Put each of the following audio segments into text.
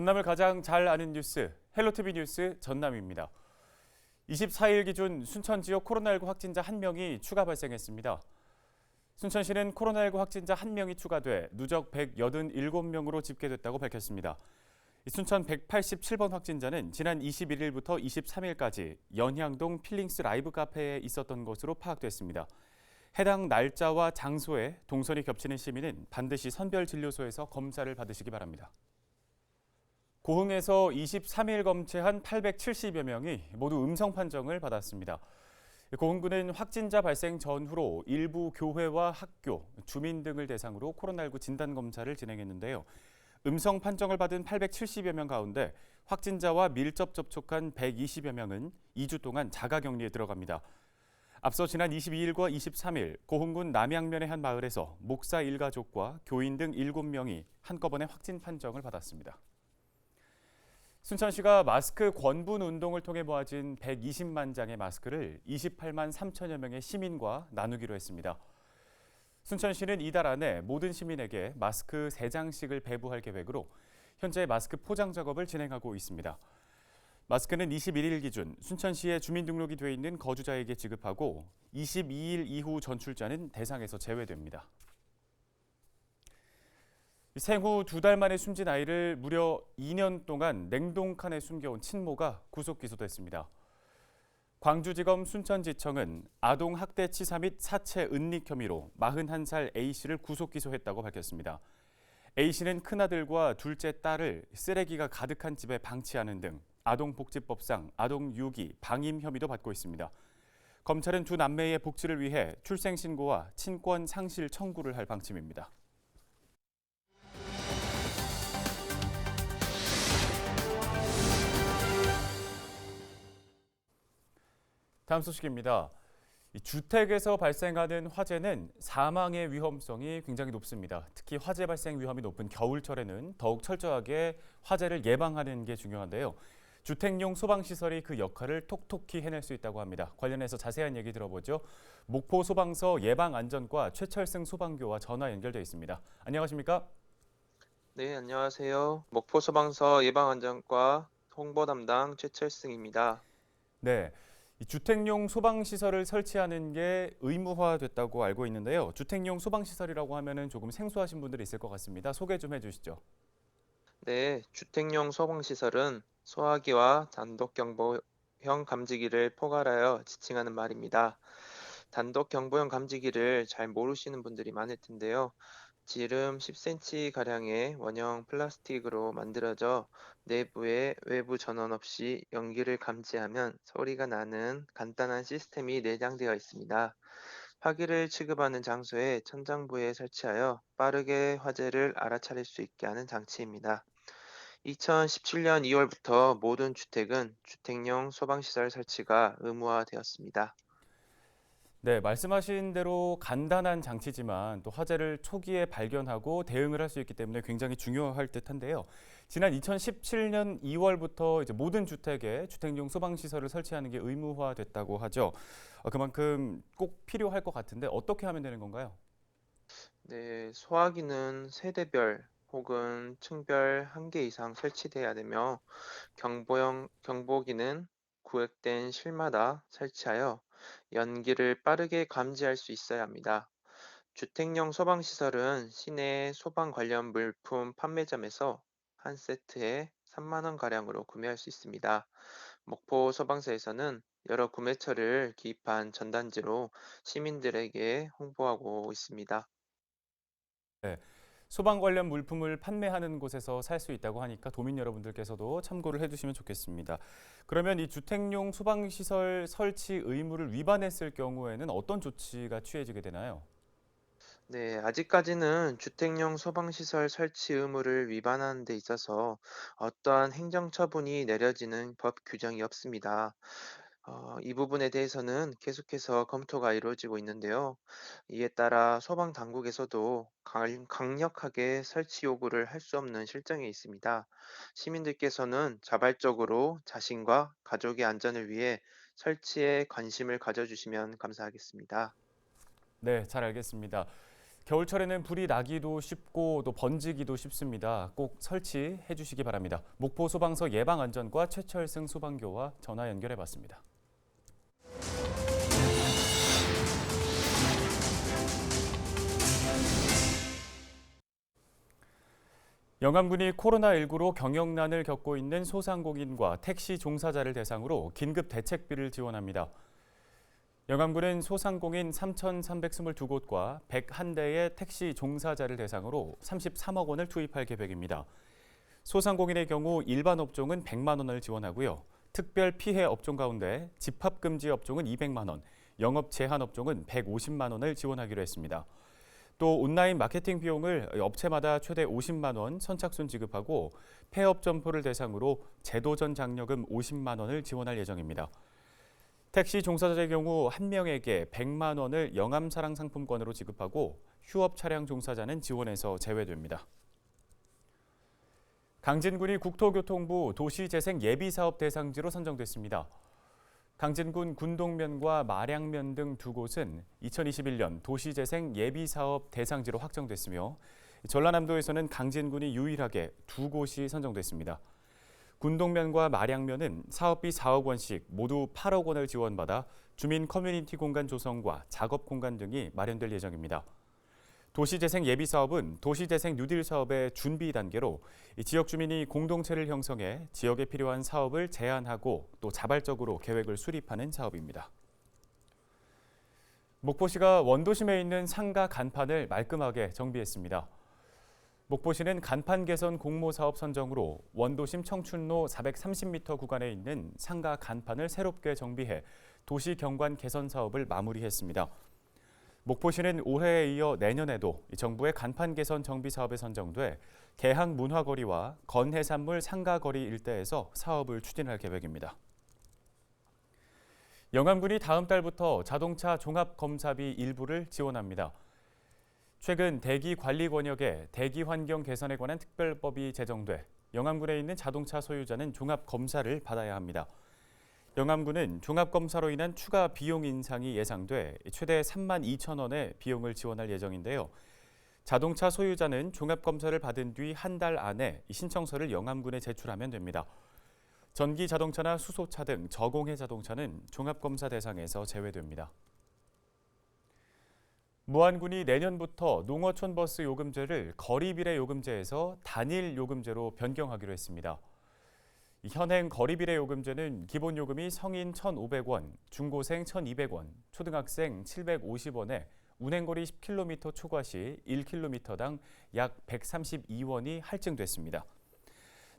전남을 가장 잘 아는 뉴스, 헬로티비 뉴스 전남입니다. 24일 기준 순천 지역 코로나19 확진자 1명이 추가 발생했습니다. 순천시는 코로나19 확진자 1명이 추가돼 누적 187명으로 집계됐다고 밝혔습니다. 순천 187번 확진자는 지난 21일부터 23일까지 연향동 필링스 라이브 카페에 있었던 것으로 파악됐습니다. 해당 날짜와 장소에 동선이 겹치는 시민은 반드시 선별진료소에서 검사를 받으시기 바랍니다. 고흥에서 23일 검체한 870여 명이 모두 음성 판정을 받았습니다. 고흥구는 확진자 발생 전후로 일부 교회와 학교, 주민 등을 대상으로 코로나19 진단검사를 진행했는데요. 음성 판정을 받은 870여 명 가운데 확진자와 밀접 접촉한 120여 명은 2주 동안 자가격리에 들어갑니다. 앞서 지난 22일과 23일 고흥군 남양면의 한 마을에서 목사 일가족과 교인 등 7명이 한꺼번에 확진 판정을 받았습니다. 순천시가 마스크 권분 운동을 통해 모아진 120만 장의 마스크를 28만 3천여 명의 시민과 나누기로 했습니다. 순천시는 이달 안에 모든 시민에게 마스크 3장씩을 배부할 계획으로 현재 마스크 포장 작업을 진행하고 있습니다. 마스크는 21일 기준 순천시에 주민등록이 돼 있는 거주자에게 지급하고 22일 이후 전출자는 대상에서 제외됩니다. 생후 2달 만에 숨진 아이를 무려 2년 동안 냉동칸에 숨겨온 친모가 구속 기소됐습니다. 광주지검 순천지청은 아동 학대 치사 및 사체 은닉 혐의로 41살 A씨를 구속 기소했다고 밝혔습니다. A씨는 큰아들과 둘째 딸을 쓰레기가 가득한 집에 방치하는 등 아동복지법상 아동유기, 방임 혐의도 받고 있습니다. 검찰은 두 남매의 복지를 위해 출생신고와 친권 상실 청구를 할 방침입니다. 다음 소식입니다. 주택에서 발생하는 화재는 사망의 위험성이 굉장히 높습니다. 특히 화재 발생 위험이 높은 겨울철에는 더욱 철저하게 화재를 예방하는 게 중요한데요. 주택용 소방시설이 그 역할을 톡톡히 해낼 수 있다고 합니다. 관련해서 자세한 얘기 들어보죠. 목포 소방서 예방안전과 최철승 소방교와 전화 연결돼 있습니다. 안녕하십니까? 네, 안녕하세요. 목포소방서 예방안전과 홍보 담당 최철승입니다. 네. 이 주택용 소방시설을 설치하는 게 의무화됐다고 알고 있는데요. 주택용 소방시설이라고 하면은 조금 생소하신 분들이 있을 것 같습니다. 소개 좀 해주시죠. 네, 주택용 소방시설은 소화기와 단독경보형 감지기를 포괄하여 지칭하는 말입니다. 단독경보형 감지기를 잘 모르시는 분들이 많을 텐데요. 지름 10cm가량의 원형 플라스틱으로 만들어져 내부에 외부 전원 없이 연기를 감지하면 소리가 나는 간단한 시스템이 내장되어 있습니다. 화기를 취급하는 장소에 천장부에 설치하여 빠르게 화재를 알아차릴 수 있게 하는 장치입니다. 2017년 2월부터 모든 주택은 주택용 소방시설 설치가 의무화되었습니다. 네, 말씀하신 대로 간단한 장치지만 또 화재를 초기에 발견하고 대응을 할 수 있기 때문에 굉장히 중요할 듯한데요. 지난 2017년 2월부터 이제 모든 주택에 주택용 소방시설을 설치하는 게 의무화됐다고 하죠. 그만큼 꼭 필요할 것 같은데 어떻게 하면 되는 건가요? 네, 소화기는 세대별 혹은 층별 1개 이상 설치돼야 되며 경보기는 구획된 실마다 설치하여 연기를 빠르게 감지할 수 있어야 합니다. 주택용 소방시설은 시내 소방 관련 물품 판매점에서 한 세트에 3만 원 가량으로 구매할 수 있습니다. 목포 소방서에서는 여러 구매처를 기입한 전단지로 시민들에게 홍보하고 있습니다. 네. 소방 관련 물품을 판매하는 곳에서 살 수 있다고 하니까 도민 여러분들께서도 참고를 해두시면 좋겠습니다. 그러면 이 주택용 소방시설 설치 의무를 위반했을 경우에는 어떤 조치가 취해지게 되나요? 네, 아직까지는 주택용 소방시설 설치 의무를 위반하는 데 있어서 어떠한 행정처분이 내려지는 법 규정이 없습니다. 이 부분에 대해서는 계속해서 검토가 이루어지고 있는데요. 이에 따라 소방당국에서도 강력하게 설치 요구를 할 수 없는 실정에 있습니다. 시민들께서는 자발적으로 자신과 가족의 안전을 위해 설치에 관심을 가져주시면 감사하겠습니다. 네, 잘 알겠습니다. 겨울철에는 불이 나기도 쉽고 또 번지기도 쉽습니다. 꼭 설치해 주시기 바랍니다. 목포 소방서 예방안전과 최철승 소방교와 전화 연결해 봤습니다. 영암군이 코로나19로 경영난을 겪고 있는 소상공인과 택시 종사자를 대상으로 긴급 대책비를 지원합니다. 영암군은 소상공인 3,322곳과 101대의 택시 종사자를 대상으로 33억 원을 투입할 계획입니다. 소상공인의 경우 일반 업종은 100만 원을 지원하고요. 특별 피해 업종 가운데 집합금지 업종은 200만 원, 영업 제한 업종은 150만 원을 지원하기로 했습니다. 또 온라인 마케팅 비용을 업체마다 최대 50만 원 선착순 지급하고 폐업 점포를 대상으로 제도전 장려금 50만 원을 지원할 예정입니다. 택시 종사자의 경우 1명에게 100만 원을 영암사랑 상품권으로 지급하고 휴업 차량 종사자는 지원에서 제외됩니다. 강진군이 국토교통부 도시재생 예비사업 대상지로 선정됐습니다. 강진군 군동면과 마량면 등 두 곳은 2021년 도시재생 예비사업 대상지로 확정됐으며 전라남도에서는 강진군이 유일하게 두 곳이 선정됐습니다. 군동면과 마량면은 사업비 4억 원씩 모두 8억 원을 지원받아 주민 커뮤니티 공간 조성과 작업 공간 등이 마련될 예정입니다. 도시재생 예비사업은 도시재생 뉴딜 사업의 준비 단계로 지역 주민이 공동체를 형성해 지역에 필요한 사업을 제안하고 또 자발적으로 계획을 수립하는 사업입니다. 목포시가 원도심에 있는 상가 간판을 말끔하게 정비했습니다. 목포시는 간판 개선 공모 사업 선정으로 원도심 청춘로 430m 구간에 있는 상가 간판을 새롭게 정비해 도시 경관 개선 사업을 마무리했습니다. 목포시는 올해에 이어 내년에도 정부의 간판 개선 정비 사업에 선정돼 개항 문화거리와 건해산물 상가거리 일대에서 사업을 추진할 계획입니다. 영암군이 다음 달부터 자동차 종합검사비 일부를 지원합니다. 최근 대기 관리 권역에 대기 환경 개선에 관한 특별법이 제정돼 영암군에 있는 자동차 소유자는 종합검사를 받아야 합니다. 영암군은 종합검사로 인한 추가 비용 인상이 예상돼 최대 3만 2천 원의 비용을 지원할 예정인데요. 자동차 소유자는 종합검사를 받은 뒤 한 달 안에 신청서를 영암군에 제출하면 됩니다. 전기 자동차나 수소차 등 저공해 자동차는 종합검사 대상에서 제외됩니다. 무안군이 내년부터 농어촌 버스 요금제를 거리비례 요금제에서 단일 요금제로 변경하기로 했습니다. 현행 거리비례 요금제는 기본 요금이 성인 1,500원, 중고생 1,200원, 초등학생 750원에 운행거리 10km 초과 시 1km당 약 132원이 할증됐습니다.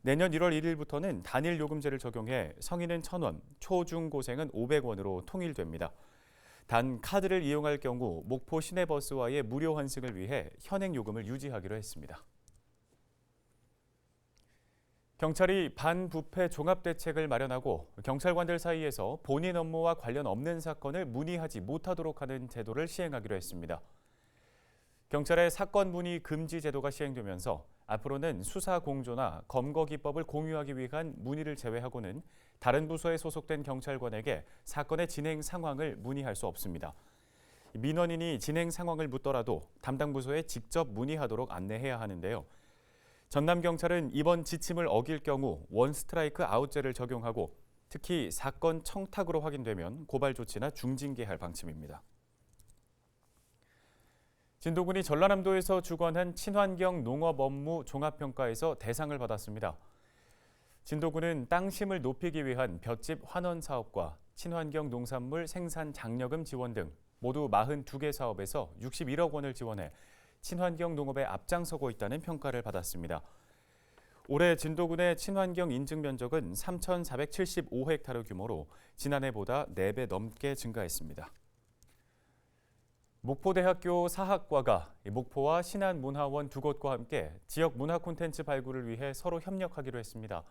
내년 1월 1일부터는 단일 요금제를 적용해 성인은 1,000원, 초중고생은 500원으로 통일됩니다. 단 카드를 이용할 경우 목포 시내버스와의 무료 환승을 위해 현행 요금을 유지하기로 했습니다. 경찰이 반부패 종합대책을 마련하고 경찰관들 사이에서 본인 업무와 관련 없는 사건을 문의하지 못하도록 하는 제도를 시행하기로 했습니다. 경찰의 사건 문의 금지 제도가 시행되면서 앞으로는 수사 공조나 검거 기법을 공유하기 위한 문의를 제외하고는 다른 부서에 소속된 경찰관에게 사건의 진행 상황을 문의할 수 없습니다. 민원인이 진행 상황을 묻더라도 담당 부서에 직접 문의하도록 안내해야 하는데요. 전남경찰은 이번 지침을 어길 경우 원 스트라이크 아웃제를 적용하고 특히 사건 청탁으로 확인되면 고발 조치나 중징계할 방침입니다. 진도군이 전라남도에서 주관한 친환경 농업 업무 종합평가에서 대상을 받았습니다. 진도군은 땅심을 높이기 위한 볏짚 환원 사업과 친환경 농산물 생산 장려금 지원 등 모두 42개 사업에서 61억 원을 지원해 친환경 농업에 앞장서고 있다는 평가를 받았습니다. 올해 진도군의 친환경 인증 면적은 3,475헥타르 규모로 지난해보다 4배 넘게 증가했습니다. 목포대학교 사학과가 목포와 신안문화원 두 곳과 함께 지역 문화 콘텐츠 발굴을 위해 서로 협력하기로 했습니다.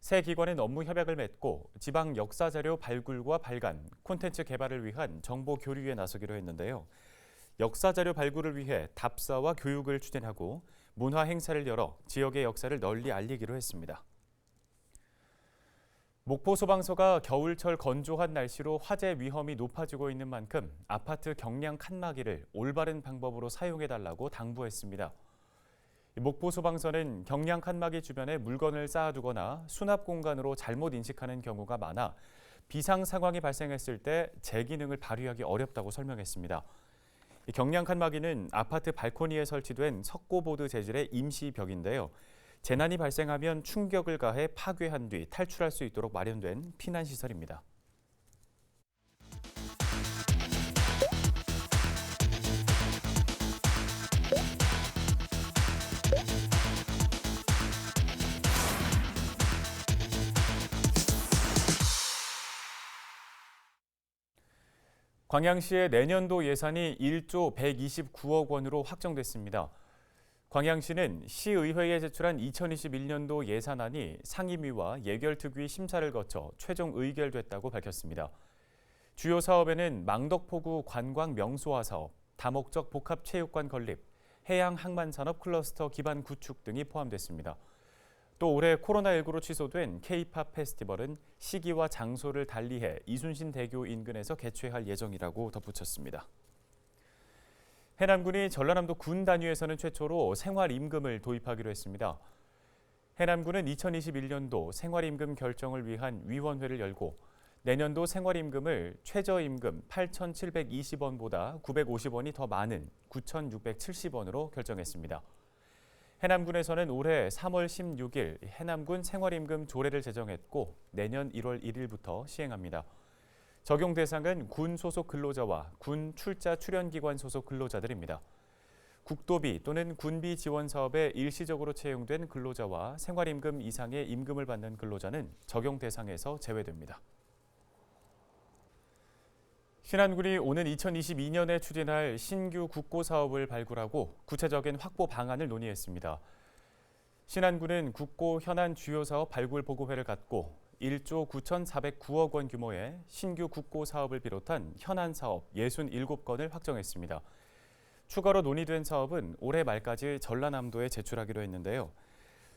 새 기관은 업무 협약을 맺고 지방 역사 자료 발굴과 발간, 콘텐츠 개발을 위한 정보 교류에 나서기로 했는데요. 역사 자료 발굴을 위해 답사와 교육을 추진하고 문화 행사를 열어 지역의 역사를 널리 알리기로 했습니다. 목포 소방서가 겨울철 건조한 날씨로 화재 위험이 높아지고 있는 만큼 아파트 경량 칸막이를 올바른 방법으로 사용해달라고 당부했습니다. 목포 소방서는 경량 칸막이 주변에 물건을 쌓아두거나 수납 공간으로 잘못 인식하는 경우가 많아 비상 상황이 발생했을 때 제 기능을 발휘하기 어렵다고 설명했습니다. 경량 칸막이는 아파트 발코니에 설치된 석고보드 재질의 임시 벽인데요. 재난이 발생하면 충격을 가해 파괴한 뒤 탈출할 수 있도록 마련된 피난시설입니다. 광양시의 내년도 예산이 1조 129억 원으로 확정됐습니다. 광양시는 시의회에 제출한 2021년도 예산안이 상임위와 예결특위 심사를 거쳐 최종 의결됐다고 밝혔습니다. 주요 사업에는 망덕포구 관광 명소화 사업, 다목적 복합체육관 건립, 해양 항만산업 클러스터 기반 구축 등이 포함됐습니다. 또 올해 코로나19로 취소된 K-팝 페스티벌은 시기와 장소를 달리해 이순신 대교 인근에서 개최할 예정이라고 덧붙였습니다. 해남군이 전라남도 군 단위에서는 최초로 생활임금을 도입하기로 했습니다. 해남군은 2021년도 생활임금 결정을 위한 위원회를 열고 내년도 생활임금을 최저임금 8,720원보다 950원이 더 많은 9,670원으로 결정했습니다. 해남군에서는 올해 3월 16일 해남군 생활임금 조례를 제정했고 내년 1월 1일부터 시행합니다. 적용 대상은 군 소속 근로자와 군 출자 출연기관 소속 근로자들입니다. 국도비 또는 군비 지원 사업에 일시적으로 채용된 근로자와 생활임금 이상의 임금을 받는 근로자는 적용 대상에서 제외됩니다. 신안군이 오는 2022년에 추진할 신규 국고 사업을 발굴하고 구체적인 확보 방안을 논의했습니다. 신안군은 국고 현안 주요 사업 발굴 보고회를 갖고 1조 9,409억 원 규모의 신규 국고 사업을 비롯한 현안 사업 67건을 확정했습니다. 추가로 논의된 사업은 올해 말까지 전라남도에 제출하기로 했는데요.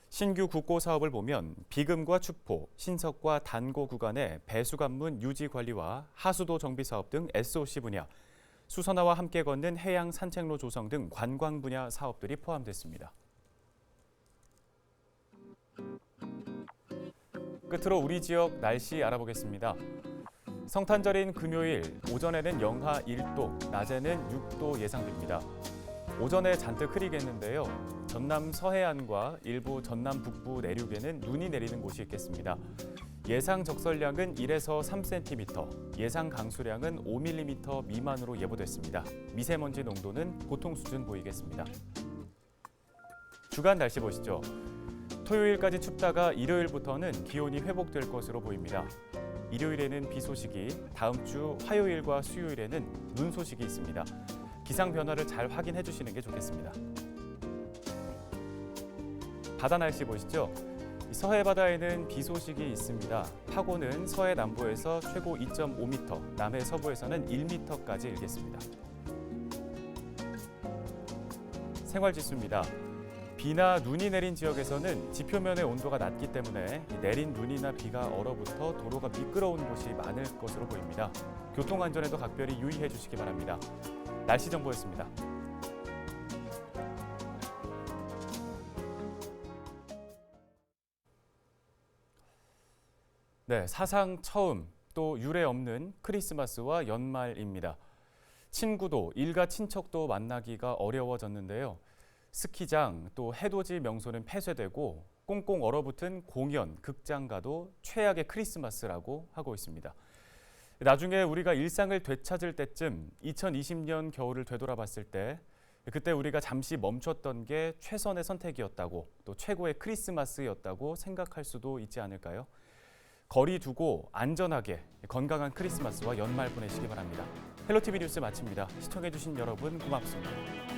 신규 국고 사업을 보면 비금과 축포, 신석과 단고 구간의 배수관문 유지 관리와 하수도 정비 사업 등 SOC 분야, 수선화와 함께 걷는 해양 산책로 조성 등 관광 분야 사업들이 포함됐습니다. 끝으로 우리 지역 날씨 알아보겠습니다. 성탄절인 금요일 오전에는 영하 1도, 낮에는 6도 예상됩니다. 오전에 잔뜩 흐리겠는데요. 전남 서해안과 일부 전남 북부 내륙에는 눈이 내리는 곳이 있겠습니다. 예상 적설량은 1에서 3cm, 예상 강수량은 5mm 미만으로 예보됐습니다. 미세먼지 농도는 보통 수준 보이겠습니다. 주간 날씨 보시죠. 토요일까지 춥다가 일요일부터는 기온이 회복될 것으로 보입니다. 일요일에는 비 소식이, 다음 주 화요일과 수요일에는 눈 소식이 있습니다. 기상 변화를 잘 확인해 주시는 게 좋겠습니다. 바다 날씨 보시죠. 서해 바다에는 비 소식이 있습니다. 파고는 서해 남부에서 최고 2.5m, 남해 서부에서는 1m까지 일겠습니다. 생활지수입니다. 비나 눈이 내린 지역에서는 지표면의 온도가 낮기 때문에 내린 눈이나 비가 얼어붙어 도로가 미끄러운 곳이 많을 것으로 보입니다. 교통안전에도 각별히 유의해 주시기 바랍니다. 날씨 정보였습니다. 네, 사상 처음 또 유례 없는 크리스마스와 연말입니다. 친구도 일가 친척도 만나기가 어려워졌는데요. 스키장 또 해돋이 명소는 폐쇄되고 꽁꽁 얼어붙은 공연, 극장가도 최악의 크리스마스라고 하고 있습니다. 나중에 우리가 일상을 되찾을 때쯤 2020년 겨울을 되돌아봤을 때 그때 우리가 잠시 멈췄던 게 최선의 선택이었다고 또 최고의 크리스마스였다고 생각할 수도 있지 않을까요? 거리 두고 안전하게 건강한 크리스마스와 연말 보내시기 바랍니다. 헬로티비 뉴스 마칩니다. 시청해주신 여러분 고맙습니다.